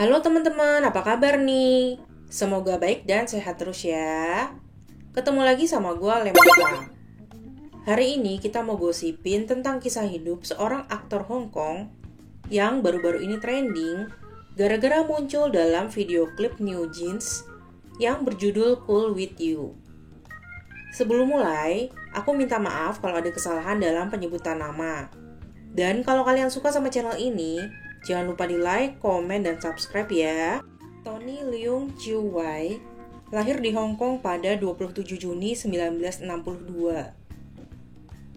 Halo teman-teman, apa kabar nih? Semoga baik dan sehat terus ya. Ketemu lagi sama gue, Lemata. Hari ini kita mau gosipin tentang kisah hidup seorang aktor Hong Kong yang baru-baru ini trending gara-gara muncul dalam video klip New Jeans yang berjudul Cool With You. Sebelum mulai, aku minta maaf kalau ada kesalahan dalam penyebutan nama. Dan kalau kalian suka sama channel ini, jangan lupa di like, komen, dan subscribe ya. Tony Leung Chiu Wai lahir di Hong Kong pada 27 Juni 1962.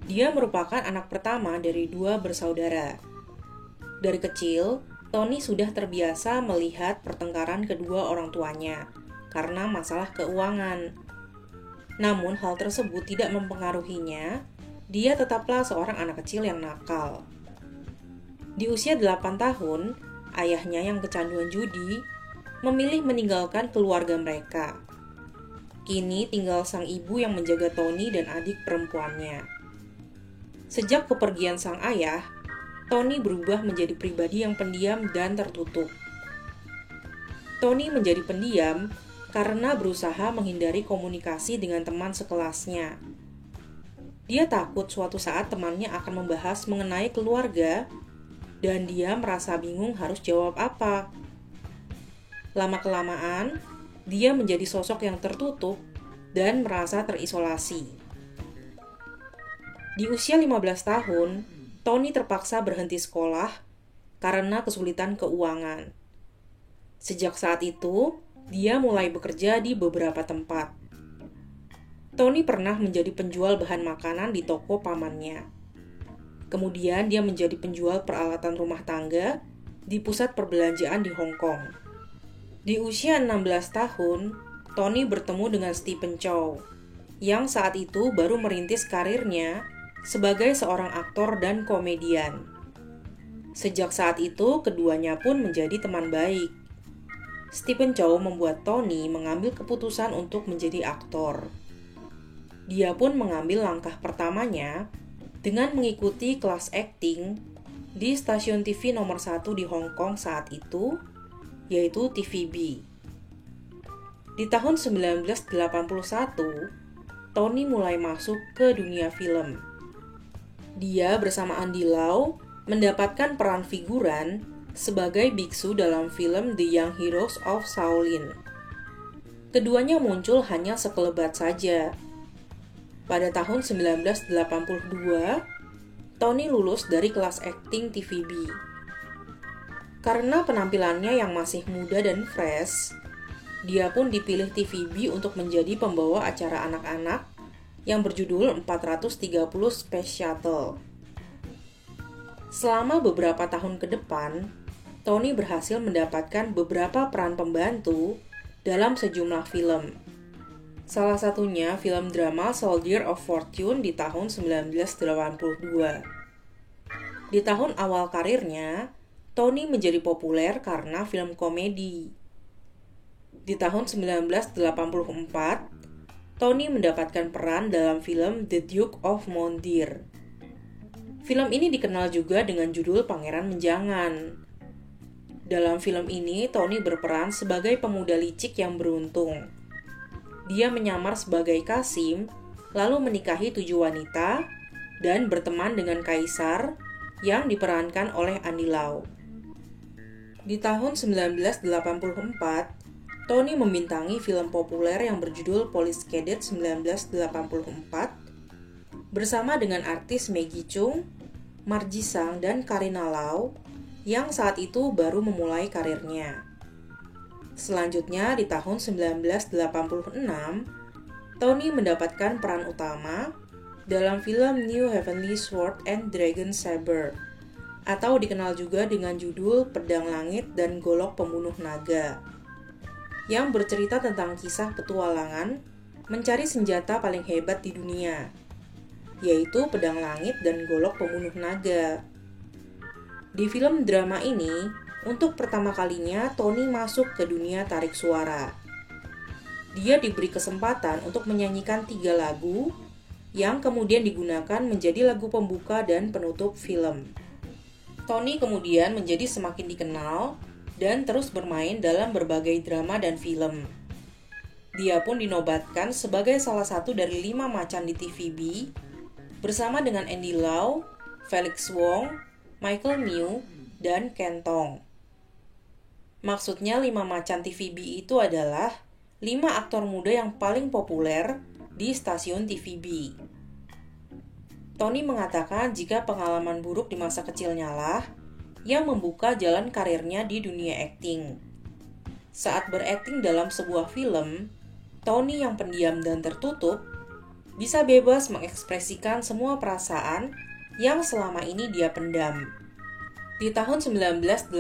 Dia merupakan anak pertama dari 2 bersaudara. Dari kecil, Tony sudah terbiasa melihat pertengkaran kedua orang tuanya karena masalah keuangan. Namun hal tersebut tidak mempengaruhinya, dia tetaplah seorang anak kecil yang nakal. Di usia 8 tahun, ayahnya yang kecanduan judi memilih meninggalkan keluarga mereka. Kini tinggal sang ibu yang menjaga Tony dan adik perempuannya. Sejak kepergian sang ayah, Tony berubah menjadi pribadi yang pendiam dan tertutup. Tony menjadi pendiam karena berusaha menghindari komunikasi dengan teman sekelasnya. Dia takut suatu saat temannya akan membahas mengenai keluarga dan dia merasa bingung harus jawab apa. Lama-kelamaan, dia menjadi sosok yang tertutup dan merasa terisolasi. Di usia 15 tahun, Tony terpaksa berhenti sekolah karena kesulitan keuangan. Sejak saat itu, dia mulai bekerja di beberapa tempat. Tony pernah menjadi penjual bahan makanan di toko pamannya. Kemudian dia menjadi penjual peralatan rumah tangga di pusat perbelanjaan di Hong Kong. Di usia 16 tahun, Tony bertemu dengan Stephen Chow, yang saat itu baru merintis karirnya sebagai seorang aktor dan komedian. Sejak saat itu, keduanya pun menjadi teman baik. Stephen Chow membuat Tony mengambil keputusan untuk menjadi aktor. Dia pun mengambil langkah pertamanya dengan mengikuti kelas akting di stasiun TV nomor 1 di Hong Kong saat itu, yaitu TVB. Di tahun 1981, Tony mulai masuk ke dunia film. Dia bersama Andy Lau mendapatkan peran figuran sebagai biksu dalam film The Young Heroes of Shaolin. Keduanya muncul hanya sekelebat saja. Pada tahun 1982, Tony lulus dari kelas akting TVB. Karena penampilannya yang masih muda dan fresh, dia pun dipilih TVB untuk menjadi pembawa acara anak-anak yang berjudul 430 Space Shuttle. Selama beberapa tahun ke depan, Tony berhasil mendapatkan beberapa peran pembantu dalam sejumlah film. Salah satunya film drama Soldier of Fortune di tahun 1982. Di tahun awal karirnya, Tony menjadi populer karena film komedi. Di tahun 1984, Tony mendapatkan peran dalam film The Duke of Mondir. Film ini dikenal juga dengan judul Pangeran Menjangan. Dalam film ini, Tony berperan sebagai pemuda licik yang beruntung. Dia menyamar sebagai Kasim, lalu menikahi 7 wanita, dan berteman dengan Kaisar yang diperankan oleh Andy Lau. Di tahun 1984, Tony membintangi film populer yang berjudul Police Cadet 1984 bersama dengan artis Maggie Cheung, Margie Sang, dan Karina Lau yang saat itu baru memulai karirnya. Selanjutnya di tahun 1986, Tony mendapatkan peran utama dalam film New Heavenly Sword and Dragon Saber, atau dikenal juga dengan judul Pedang Langit dan Golok Pembunuh Naga, yang bercerita tentang kisah petualangan mencari senjata paling hebat di dunia, yaitu pedang langit dan golok pembunuh naga. Di film drama ini, untuk pertama kalinya Tony masuk ke dunia tarik suara. Dia diberi kesempatan untuk menyanyikan 3 lagu yang kemudian digunakan menjadi lagu pembuka dan penutup film. Tony kemudian menjadi semakin dikenal dan terus bermain dalam berbagai drama dan film. Dia pun dinobatkan sebagai salah satu dari 5 macan di TVB bersama dengan Andy Lau, Felix Wong, Michael Mew, dan Ken Tong. Maksudnya 5 macan TVB itu adalah 5 aktor muda yang paling populer di stasiun TVB. Tony mengatakan jika pengalaman buruk di masa kecilnya lah yang membuka jalan karirnya di dunia akting. Saat berakting dalam sebuah film, Tony yang pendiam dan tertutup bisa bebas mengekspresikan semua perasaan yang selama ini dia pendam. Di tahun 1989,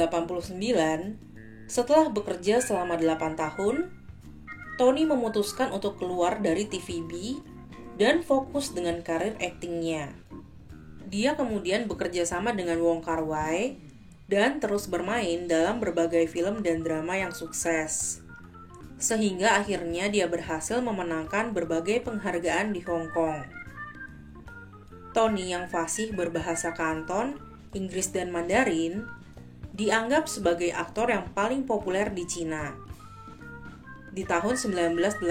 setelah bekerja selama 8 tahun, Tony memutuskan untuk keluar dari TVB dan fokus dengan karir aktingnya. Dia kemudian bekerja sama dengan Wong Kar-wai dan terus bermain dalam berbagai film dan drama yang sukses. Sehingga akhirnya dia berhasil memenangkan berbagai penghargaan di Hong Kong. Tony yang fasih berbahasa Kanton, Inggris dan Mandarin dianggap sebagai aktor yang paling populer di Cina. Di tahun 1989,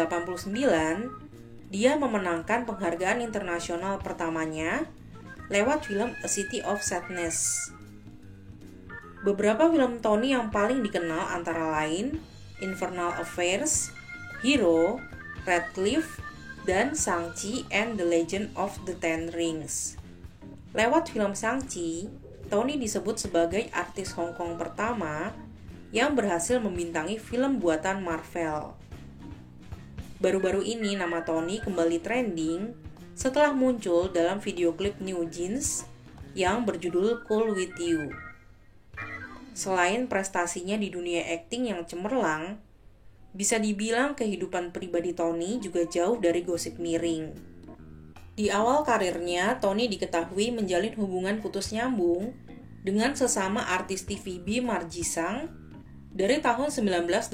dia memenangkan penghargaan internasional pertamanya lewat film A City of Sadness. Beberapa film Tony yang paling dikenal antara lain Infernal Affairs, Hero, Radcliffe, dan Shang-Chi and the Legend of the Ten Rings. Lewat film Shang-Chi, Tony disebut sebagai artis Hong Kong pertama yang berhasil membintangi film buatan Marvel. Baru-baru ini nama Tony kembali trending setelah muncul dalam video klip New Jeans yang berjudul Cool With You. Selain prestasinya di dunia akting yang cemerlang, bisa dibilang kehidupan pribadi Tony juga jauh dari gosip miring. Di awal karirnya, Tony diketahui menjalin hubungan putus nyambung dengan sesama artis TVB Marji Sang dari tahun 1982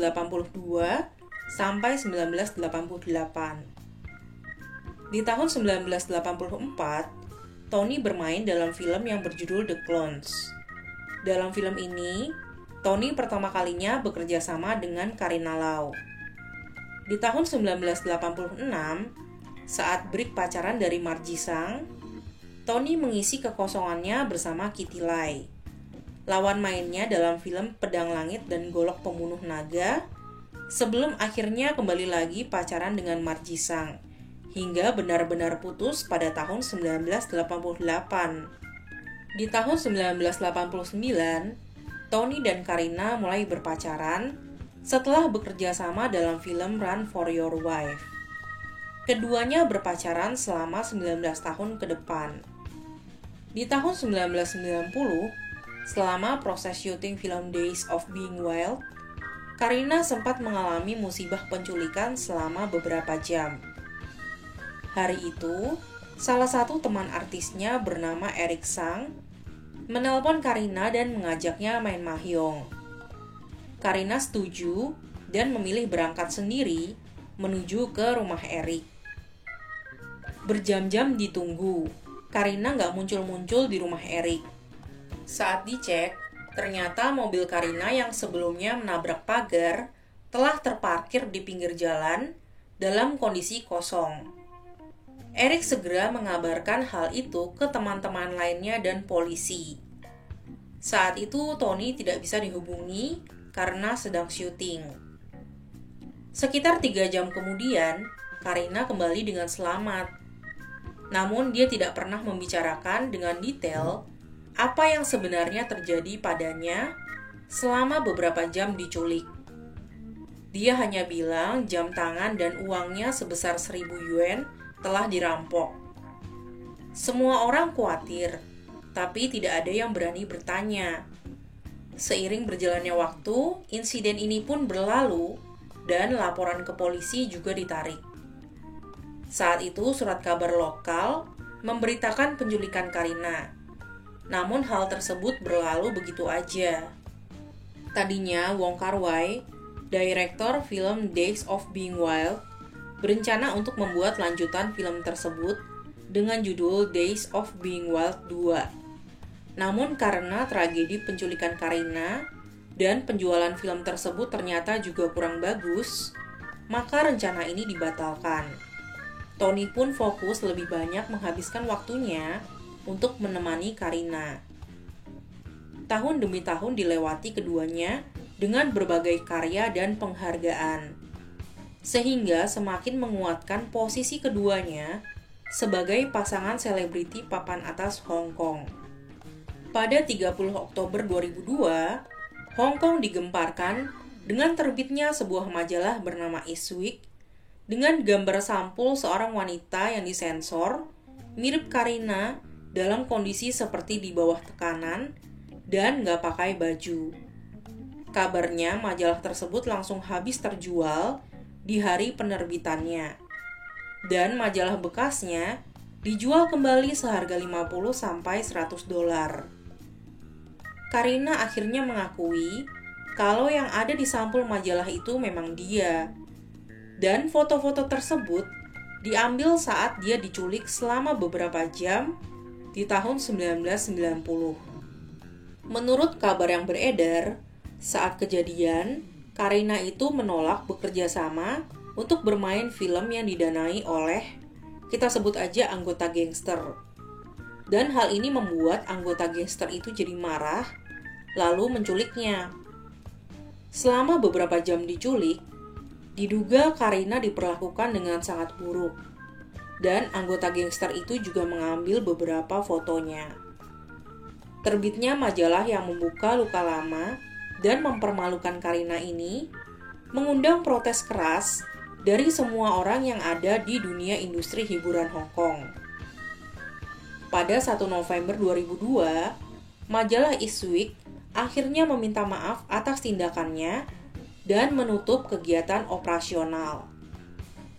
sampai 1988. Di tahun 1984, Tony bermain dalam film yang berjudul The Clones. Dalam film ini, Tony pertama kalinya bekerja sama dengan Karina Lau. Di tahun 1986, saat break pacaran dari Marji Sang, Tony mengisi kekosongannya bersama Kitty Lai. Lawan mainnya dalam film Pedang Langit dan Golok Pembunuh Naga, sebelum akhirnya kembali lagi pacaran dengan Marji Sang, hingga benar-benar putus pada tahun 1988. Di tahun 1989, Tony dan Karina mulai berpacaran setelah bekerja sama dalam film Run for Your Wife. Keduanya berpacaran selama 19 tahun ke depan. Di tahun 1990, selama proses syuting film Days of Being Wild, Karina sempat mengalami musibah penculikan selama beberapa jam. Hari itu, salah satu teman artisnya bernama Eric Sang menelpon Karina dan mengajaknya main mahjong. Karina setuju dan memilih berangkat sendiri menuju ke rumah Eric. Berjam-jam ditunggu, Karina nggak muncul-muncul di rumah Eric. Saat dicek, ternyata mobil Karina yang sebelumnya menabrak pagar telah terparkir di pinggir jalan dalam kondisi kosong. Eric segera mengabarkan hal itu ke teman-teman lainnya dan polisi. Saat itu Tony tidak bisa dihubungi karena sedang syuting. Sekitar 3 jam kemudian, Karina kembali dengan selamat. Namun dia tidak pernah membicarakan dengan detail apa yang sebenarnya terjadi padanya selama beberapa jam diculik. Dia hanya bilang jam tangan dan uangnya sebesar 1.000 yuan telah dirampok. Semua orang khawatir, tapi tidak ada yang berani bertanya. Seiring berjalannya waktu, insiden ini pun berlalu dan laporan ke polisi juga ditarik. Saat itu surat kabar lokal memberitakan penculikan Karina. Namun hal tersebut berlalu begitu aja. Tadinya Wong Kar-wai, direktur film Days of Being Wild, berencana untuk membuat lanjutan film tersebut dengan judul Days of Being Wild 2. Namun karena tragedi penculikan Karina, dan penjualan film tersebut ternyata juga kurang bagus, maka rencana ini dibatalkan. Tony pun fokus lebih banyak menghabiskan waktunya untuk menemani Karina. Tahun demi tahun dilewati keduanya dengan berbagai karya dan penghargaan, sehingga semakin menguatkan posisi keduanya sebagai pasangan selebriti papan atas Hong Kong. Pada 30 Oktober 2002, Hong Kong digemparkan dengan terbitnya sebuah majalah bernama Eastwick dengan gambar sampul seorang wanita yang disensor mirip Karina dalam kondisi seperti di bawah tekanan dan nggak pakai baju. Kabarnya majalah tersebut langsung habis terjual di hari penerbitannya. Dan majalah bekasnya dijual kembali seharga 50-100 dolar. Karina akhirnya mengakui kalau yang ada di sampul majalah itu memang dia. Dan foto-foto tersebut diambil saat dia diculik selama beberapa jam di tahun 1990. Menurut kabar yang beredar, saat kejadian, Karina itu menolak bekerja sama untuk bermain film yang didanai oleh, kita sebut aja anggota gangster. Dan hal ini membuat anggota gangster itu jadi marah, lalu menculiknya. Selama beberapa jam diculik, diduga Karina diperlakukan dengan sangat buruk. Dan anggota gangster itu juga mengambil beberapa fotonya. Terbitnya majalah yang membuka luka lama dan mempermalukan Karina ini mengundang protes keras dari semua orang yang ada di dunia industri hiburan Hong Kong. Pada 1 November 2002, majalah Eastwick akhirnya meminta maaf atas tindakannya dan menutup kegiatan operasional.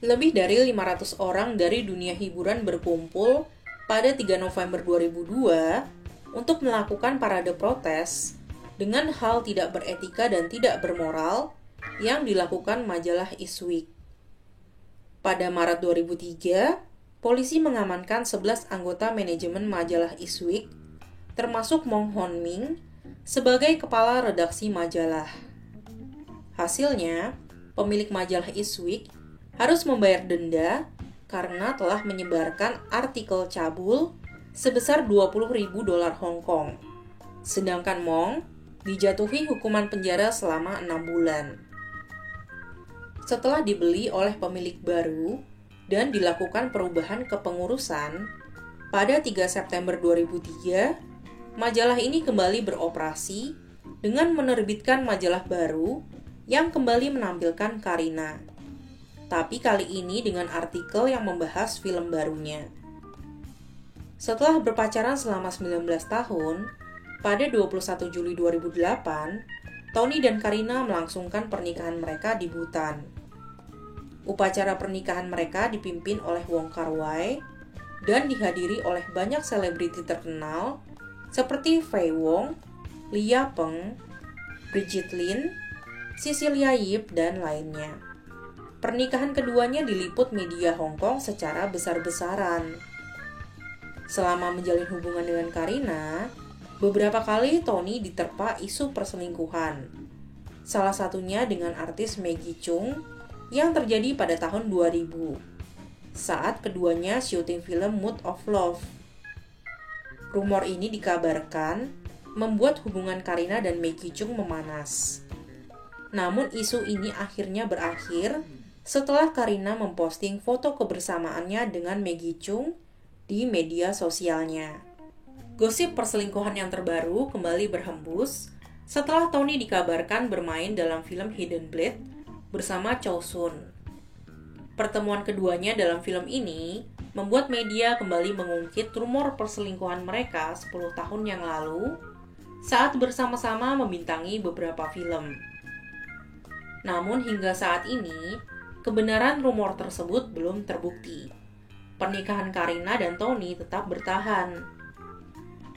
Lebih dari 500 orang dari dunia hiburan berkumpul pada 3 November 2002 untuk melakukan parade protes dengan hal tidak beretika dan tidak bermoral yang dilakukan majalah Eastwick. Pada Maret 2003, polisi mengamankan 11 anggota manajemen majalah Eastwick, termasuk Mong Hon Ming, sebagai kepala redaksi majalah. Hasilnya, pemilik majalah Eastwick harus membayar denda karena telah menyebarkan artikel cabul sebesar 20.000 dolar Hong Kong. Sedangkan Mong dijatuhi hukuman penjara selama 6 bulan. Setelah dibeli oleh pemilik baru dan dilakukan perubahan kepengurusan, pada 3 September 2003, majalah ini kembali beroperasi dengan menerbitkan majalah baru yang kembali menampilkan Karina. Tapi kali ini dengan artikel yang membahas film barunya. Setelah berpacaran selama 19 tahun, pada 21 Juli 2008, Tony dan Karina melangsungkan pernikahan mereka di Butan. Upacara pernikahan mereka dipimpin oleh Wong Kar-wai dan dihadiri oleh banyak selebriti terkenal seperti Fei Wong, Lia Peng, Brigitte Lin, Cecilia Yip, dan lainnya. Pernikahan keduanya diliput media Hong Kong secara besar-besaran. Selama menjalin hubungan dengan Karina, beberapa kali Tony diterpa isu perselingkuhan. Salah satunya dengan artis Maggie Cheung yang terjadi pada tahun 2000, saat keduanya syuting film Mood of Love. Rumor ini dikabarkan membuat hubungan Karina dan Maggie Cheung memanas. Namun isu ini akhirnya berakhir setelah Karina memposting foto kebersamaannya dengan Maggie Cheung di media sosialnya. Gosip perselingkuhan yang terbaru kembali berhembus setelah Tony dikabarkan bermain dalam film Hidden Blade bersama Chow Sun. Pertemuan keduanya dalam film ini membuat media kembali mengungkit rumor perselingkuhan mereka 10 tahun yang lalu saat bersama-sama membintangi beberapa film. Namun hingga saat ini, kebenaran rumor tersebut belum terbukti. Pernikahan Karina dan Tony tetap bertahan.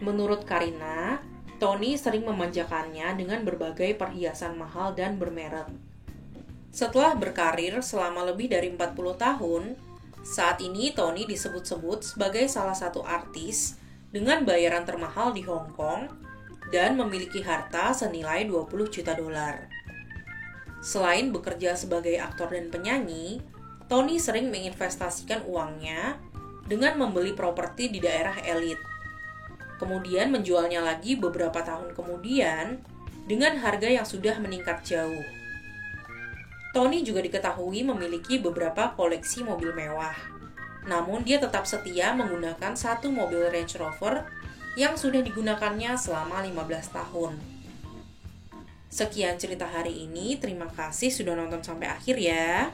Menurut Karina, Tony sering memanjakannya dengan berbagai perhiasan mahal dan bermerek. Setelah berkarir selama lebih dari 40 tahun, saat ini Tony disebut-sebut sebagai salah satu artis dengan bayaran termahal di Hong Kong dan memiliki harta senilai 20 juta dolar. Selain bekerja sebagai aktor dan penyanyi, Tony sering menginvestasikan uangnya dengan membeli properti di daerah elit. Kemudian menjualnya lagi beberapa tahun kemudian dengan harga yang sudah meningkat jauh. Tony juga diketahui memiliki beberapa koleksi mobil mewah. Namun dia tetap setia menggunakan satu mobil Range Rover yang sudah digunakannya selama 15 tahun. Sekian cerita hari ini, terima kasih sudah nonton sampai akhir ya.